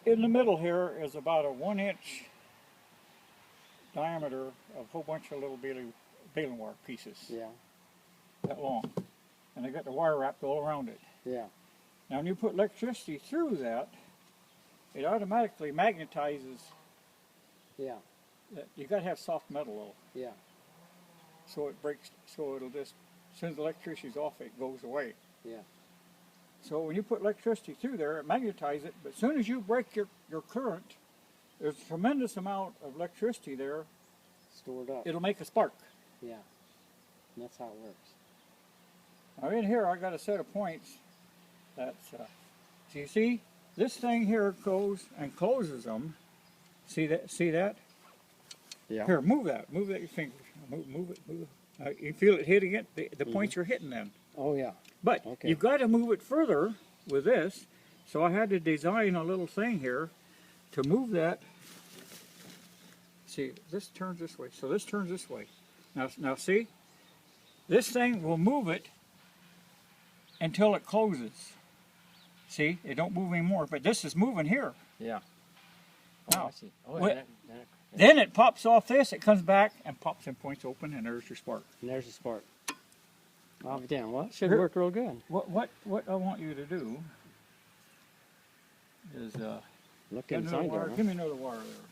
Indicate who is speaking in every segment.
Speaker 1: in the middle here is about a 1-inch diameter of a whole bunch of little baling wire pieces.
Speaker 2: Yeah.
Speaker 1: That long. And they got the wire wrapped all around it.
Speaker 2: Yeah.
Speaker 1: Now when you put electricity through that, it automatically magnetizes.
Speaker 2: Yeah.
Speaker 1: You got to have soft metal though.
Speaker 2: Yeah.
Speaker 1: So it breaks, so it'll just, as soon as the electricity's off, it goes away.
Speaker 2: Yeah.
Speaker 1: So when you put electricity through there, it magnetizes it, but as soon as you break your current, there's a tremendous amount of electricity there.
Speaker 2: Stored up.
Speaker 1: It'll make a spark.
Speaker 2: Yeah. And that's how it works.
Speaker 1: Now in here, I got a set of points. That's, so you see, this thing here goes and closes them. See that? See that?
Speaker 2: Yeah.
Speaker 1: Here, move that. Move that your finger. Move it. Move it. You feel it hitting it? The points are hitting then.
Speaker 2: Oh yeah.
Speaker 1: But
Speaker 2: Okay.
Speaker 1: you've got to move it further with this. So I had to design a little thing here to move that. See, this turns this way. So this turns this way. Now see, this thing will move it until it closes. See, it don't move anymore, but this is moving here.
Speaker 2: Yeah.
Speaker 1: Now,
Speaker 2: I see. Oh,
Speaker 1: what-
Speaker 2: yeah.
Speaker 1: then it pops off this, it comes back and pops and points open, and there's your spark.
Speaker 2: And there's the spark. Oh damn! Well, it should
Speaker 1: Here-
Speaker 2: work real good.
Speaker 1: What I want you to do is
Speaker 2: Look
Speaker 1: give me another
Speaker 2: inside
Speaker 1: wire,
Speaker 2: there. Huh?
Speaker 1: give me another wire there.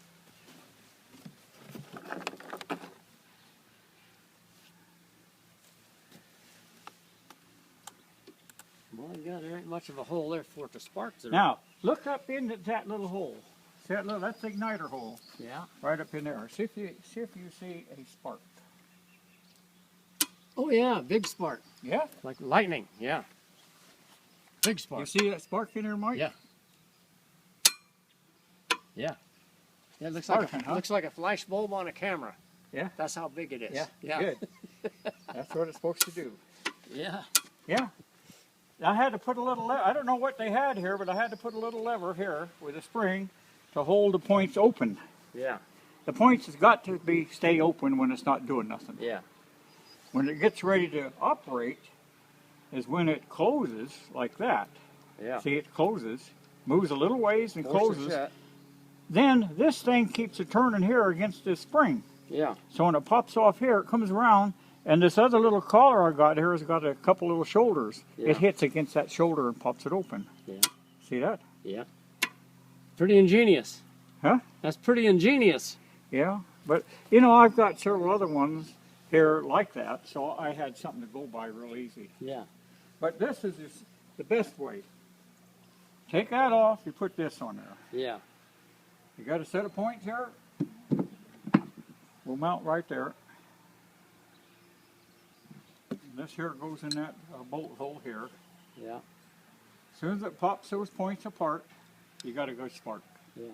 Speaker 2: Well, yeah, there ain't much of a hole there for it to spark through.
Speaker 1: Now, look up into that little hole. See that little, that's the igniter hole,
Speaker 2: Yeah.
Speaker 1: right up in there. See if you see a spark.
Speaker 2: Oh yeah, big spark.
Speaker 1: Yeah?
Speaker 2: Like lightning. Yeah. Big
Speaker 1: You
Speaker 2: spark.
Speaker 1: see that spark in there, Mike?
Speaker 2: Yeah. Yeah. Yeah, it looks like
Speaker 1: Sparking,
Speaker 2: a,
Speaker 1: huh?
Speaker 2: looks like a flash bulb on a camera.
Speaker 1: Yeah?
Speaker 2: That's how big it is.
Speaker 1: Yeah?
Speaker 2: Yeah.
Speaker 1: Good. That's what it's supposed to do.
Speaker 2: Yeah.
Speaker 1: Yeah. I had to put a little lever. I don't know what they had here, but I had to put a little lever here with a spring to hold the points open.
Speaker 2: Yeah.
Speaker 1: The points has got to stay open when it's not doing nothing.
Speaker 2: Yeah.
Speaker 1: When it gets ready to operate is when it closes like that.
Speaker 2: Yeah.
Speaker 1: See, it closes, moves a little ways and
Speaker 2: Force it
Speaker 1: closes.
Speaker 2: shut.
Speaker 1: Then this thing keeps it turning here against this spring.
Speaker 2: Yeah.
Speaker 1: So when it pops off here, it comes around, and this other little collar I got here has got a couple little shoulders.
Speaker 2: Yeah.
Speaker 1: It hits against that shoulder and pops it open.
Speaker 2: Yeah.
Speaker 1: See that?
Speaker 2: Yeah. Pretty ingenious.
Speaker 1: Huh?
Speaker 2: That's pretty ingenious.
Speaker 1: Yeah. But, you know, I've got several other ones here like that, so I had something to go by real easy.
Speaker 2: Yeah.
Speaker 1: But this is the best way. Take that off, you put this on there.
Speaker 2: Yeah.
Speaker 1: You got a set of points here? We'll mount right there. And this here goes in that bolt hole here.
Speaker 2: Yeah.
Speaker 1: As soon as it pops those points apart, you got a good spark.
Speaker 2: Yeah.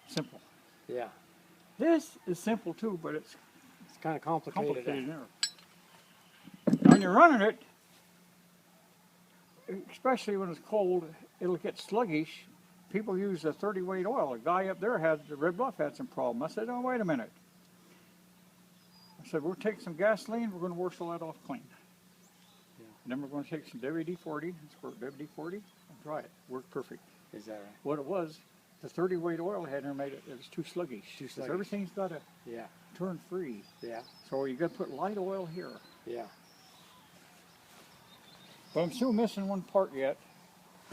Speaker 1: Simple.
Speaker 2: Yeah.
Speaker 1: This is simple too, but it's
Speaker 2: It's kind of complicated.
Speaker 1: complicated there. When you're running it, especially when it's cold, it'll get sluggish. People use a 30 weight oil. A guy up there the Red Bluff had some problem. I said, oh, wait a minute. I said, we'll take some gasoline, we're going to wash all that off clean.
Speaker 2: Yeah.
Speaker 1: And then we're going to take some WD-40, squirt WD-40, and dry it. Worked perfect.
Speaker 2: Is that right?
Speaker 1: What it was, the 30 weight oil had in there made it was too sluggish.
Speaker 2: Too
Speaker 1: 'Cause
Speaker 2: sluggish.
Speaker 1: everything's got to
Speaker 2: Yeah.
Speaker 1: turn free.
Speaker 2: Yeah.
Speaker 1: So you got to put light oil here.
Speaker 2: Yeah.
Speaker 1: But I'm still missing one part yet,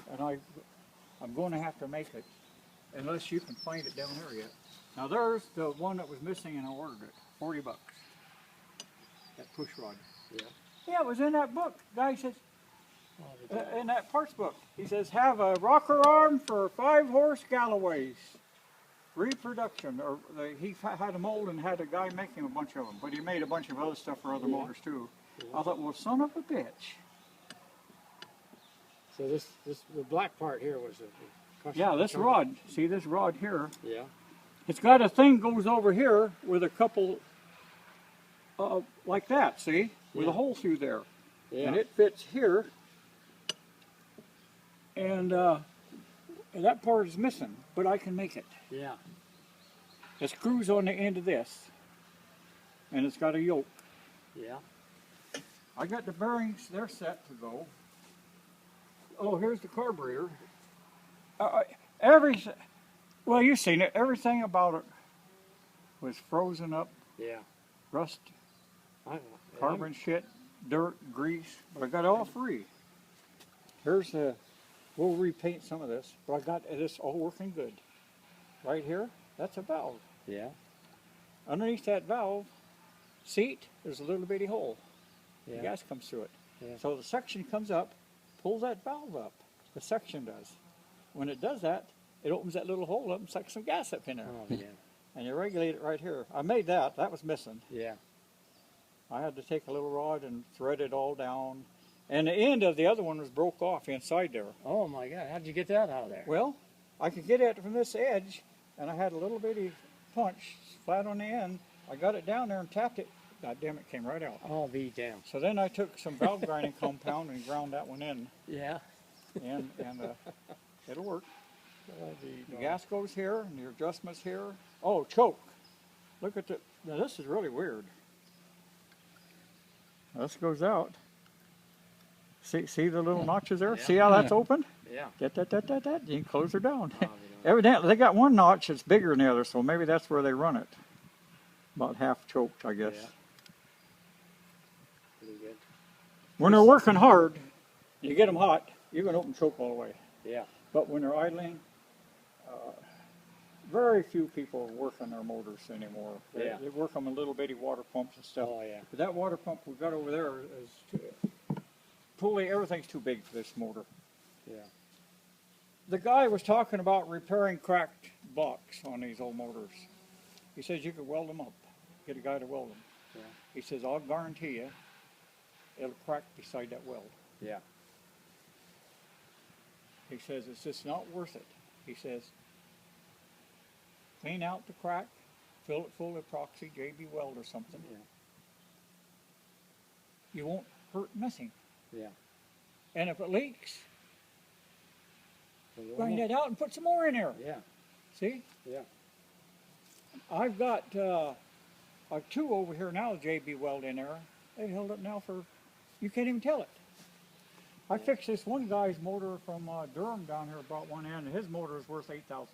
Speaker 1: and I'm going to have to make it, unless you can find it down there yet. Now there's the one that was missing, and I ordered it, $40. That push rod.
Speaker 2: Yeah.
Speaker 1: Yeah, it was in that book. Guy says,
Speaker 2: Oh,
Speaker 1: in that parts book, he says, have a rocker arm for 5-horse Galloways. Reproduction, or he had a mold and had a guy make him a bunch of them, but he made a bunch of other stuff for other motors too. I thought, well, son of a bitch.
Speaker 2: So the black part here was a
Speaker 1: Yeah, this rod, see this rod here,
Speaker 2: Yeah.
Speaker 1: it's got a thing goes over here with a couple, like that, see? With a
Speaker 2: Yeah.
Speaker 1: hole through there.
Speaker 2: Yeah.
Speaker 1: And it fits here. And that part is missing, but I can make it.
Speaker 2: Yeah.
Speaker 1: The screw's on the end of this. And it's got a yoke.
Speaker 2: Yeah.
Speaker 1: I got the bearings, they're set to go. Oh, here's the carburetor. everything. Well, you've seen it. Everything about it was frozen up,
Speaker 2: Yeah.
Speaker 1: rust,
Speaker 2: I,
Speaker 1: carbon shit, dirt, grease. But I got it all free. Here's the. We'll repaint some of this, but I got this all working good. Right here, that's a valve.
Speaker 2: Yeah.
Speaker 1: Underneath that valve seat, there's a little bitty hole. The
Speaker 2: Yeah.
Speaker 1: gas comes through it.
Speaker 2: Yeah.
Speaker 1: So the suction comes up, pulls that valve up. The suction does. When it does that, it opens that little hole up and sucks some gas up in there.
Speaker 2: Oh yeah.
Speaker 1: And you regulate it right here. I made that. That was missing.
Speaker 2: Yeah.
Speaker 1: I had to take a little rod and thread it all down. And the end of the other one was broke off inside there.
Speaker 2: Oh my God! How'd you get that out of there?
Speaker 1: Well, I could get it from this edge, and I had a little bitty punch flat on the end. I got it down there and tapped it. God damn it, came right out.
Speaker 2: Oh, be damn.
Speaker 1: So then I took some valve grinding compound and ground that one in,
Speaker 2: Yeah.
Speaker 1: and it'll work.
Speaker 2: Oh,
Speaker 1: The gas goes here, and your adjustment's here. Oh, choke. Look at the, now this is really weird. This goes out. See the little notches there?
Speaker 2: Yeah.
Speaker 1: See how that's open?
Speaker 2: Yeah.
Speaker 1: That. You can close her down.
Speaker 2: Oh, you know.
Speaker 1: Evidently, they got one notch that's bigger than the other, so maybe that's where they run it. About half choked, I guess.
Speaker 2: Yeah. Pretty good.
Speaker 1: When they're working hard, you get them hot, you can open choke all the way.
Speaker 2: Yeah.
Speaker 1: But when they're idling, very few people work on their motors anymore.
Speaker 2: Yeah.
Speaker 1: They work on little bitty water pumps and stuff.
Speaker 2: Oh yeah.
Speaker 1: But that water pump we got over there is pulley, everything's too big for this motor.
Speaker 2: Yeah.
Speaker 1: The guy was talking about repairing cracked blocks on these old motors. He says you could weld them up, get a guy to weld them.
Speaker 2: Yeah.
Speaker 1: He says, I'll guarantee you it'll crack beside that weld.
Speaker 2: Yeah.
Speaker 1: He says, it's just not worth it. He says, clean out the crack, fill it full of epoxy, JB Weld or something.
Speaker 2: Yeah.
Speaker 1: You won't hurt missing.
Speaker 2: Yeah.
Speaker 1: And if it leaks,
Speaker 2: So
Speaker 1: grind that out and put some more in there.
Speaker 2: Yeah.
Speaker 1: See?
Speaker 2: Yeah.
Speaker 1: I've got two over here now, JB Weld in there. They held it now for, you can't even tell it. I fixed this one guy's motor from Durham down here, brought one in, and his motor is worth $8,000.